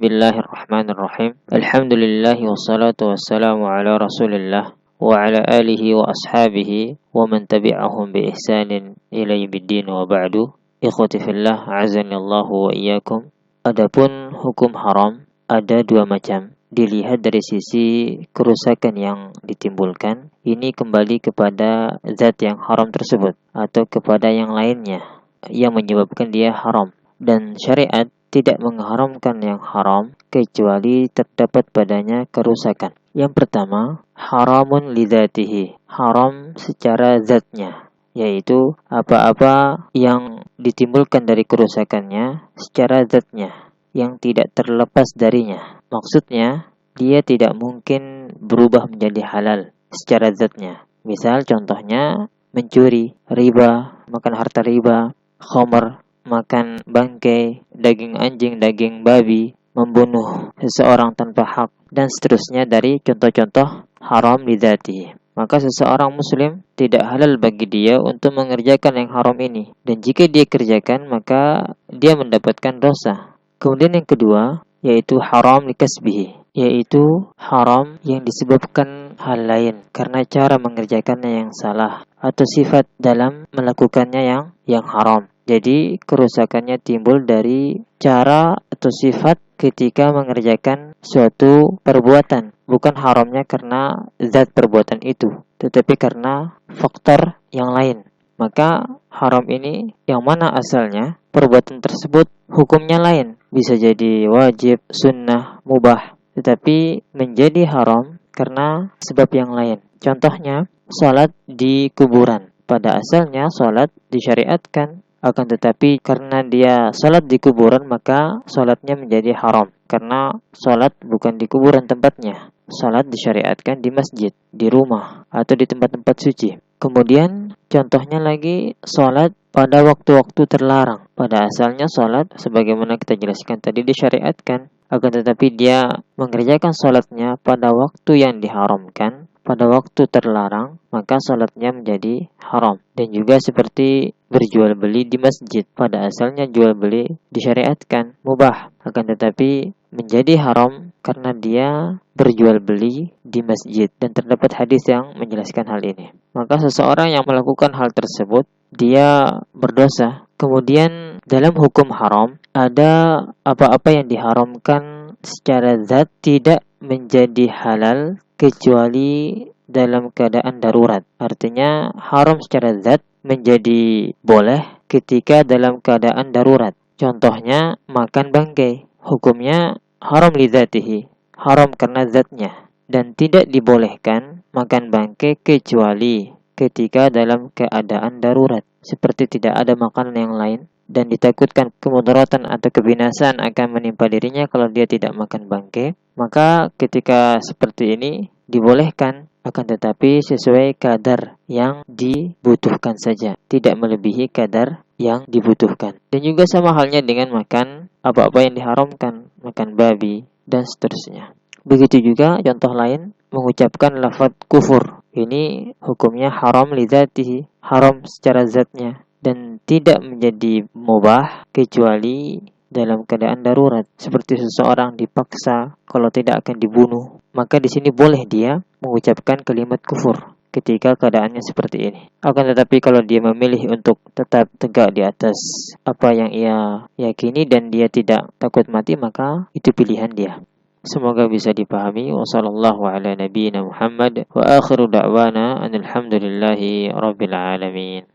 Bismillahirrahmanirrahim. Alhamdulillah wassalatu wassalamu ala Rasulillah wa ala alihi wa ashabihi wa man tabi'ahum bi ihsanin ila yaumiddin wa ba'du. Ikhwati fillah, azanillahu wa iyyakum. Adapun hukum haram ada dua macam. Dilihat dari sisi kerusakan yang ditimbulkan, ini kembali kepada zat yang haram tersebut atau kepada yang lainnya yang menyebabkan dia haram. Dan syariat tidak mengharamkan yang haram kecuali terdapat padanya kerusakan. Yang pertama, haramun lidzatihi, haram secara zatnya, yaitu apa-apa yang ditimbulkan dari kerusakannya secara zatnya, yang tidak terlepas darinya. Maksudnya, dia tidak mungkin berubah menjadi halal secara zatnya. Misal contohnya, mencuri, riba, makan harta riba, khamr, makan bangkai, daging anjing, daging babi, membunuh seseorang tanpa hak, dan seterusnya dari contoh-contoh haram lidzatihi. Maka seseorang muslim tidak halal bagi dia untuk mengerjakan yang haram ini. Dan jika dia kerjakan, maka dia mendapatkan dosa. Kemudian yang kedua, yaitu haram likasbihi, yaitu haram yang disebabkan hal lain karena cara mengerjakannya yang salah atau sifat dalam melakukannya yang haram. Jadi kerusakannya timbul dari cara atau sifat ketika mengerjakan suatu perbuatan. Bukan haramnya karena zat perbuatan itu, tetapi karena faktor yang lain. Maka haram ini yang mana asalnya perbuatan tersebut hukumnya lain. Bisa jadi wajib, sunnah, mubah, tetapi menjadi haram karena sebab yang lain. Contohnya, salat di kuburan. Pada asalnya salat disyariatkan, akan tetapi karena dia salat di kuburan maka salatnya menjadi haram. Karena salat bukan di kuburan tempatnya. Salat disyariatkan di masjid, di rumah, atau di tempat-tempat suci. Kemudian contohnya lagi salat pada waktu-waktu terlarang. Pada asalnya salat sebagaimana kita jelaskan tadi disyariatkan. Akan tetapi dia mengerjakan salatnya pada waktu yang diharamkan, pada waktu terlarang, maka salatnya menjadi haram. Dan juga seperti berjual beli di masjid, pada asalnya jual beli disyariatkan, mubah, akan tetapi menjadi haram karena dia berjual beli di masjid, dan terdapat hadis yang menjelaskan hal ini. Maka seseorang yang melakukan hal tersebut dia berdosa. Kemudian dalam hukum haram ada apa-apa yang diharamkan secara zat tidak menjadi halal kecuali dalam keadaan darurat. Artinya haram secara zat menjadi boleh ketika dalam keadaan darurat. Contohnya makan bangkai, hukumnya haram lidzatihi, haram karena zatnya, dan tidak dibolehkan makan bangkai kecuali ketika dalam keadaan darurat, seperti tidak ada makanan yang lain dan ditakutkan kemudaratan atau kebinasaan akan menimpa dirinya kalau dia tidak makan bangkai. Maka ketika seperti ini dibolehkan, akan tetapi sesuai kadar yang dibutuhkan saja, tidak melebihi kadar yang dibutuhkan. Dan juga sama halnya dengan makan apa-apa yang diharamkan, makan babi dan seterusnya. Begitu juga contoh lain, mengucapkan lafaz kufur. Ini hukumnya haram lidzatihi, haram secara zatnya, dan tidak menjadi mubah kecuali dalam keadaan darurat, seperti seseorang dipaksa kalau tidak akan dibunuh, maka di sini boleh dia mengucapkan kalimat kufur ketika keadaannya seperti ini. Akan tetapi kalau dia memilih untuk tetap tegak di atas apa yang ia yakini dan dia tidak takut mati, maka itu pilihan dia. Semoga bisa dipahami. Wassallallahu ala nabiyyina Muhammad wa akhiru da'wana alhamdulillahi rabbil alamin.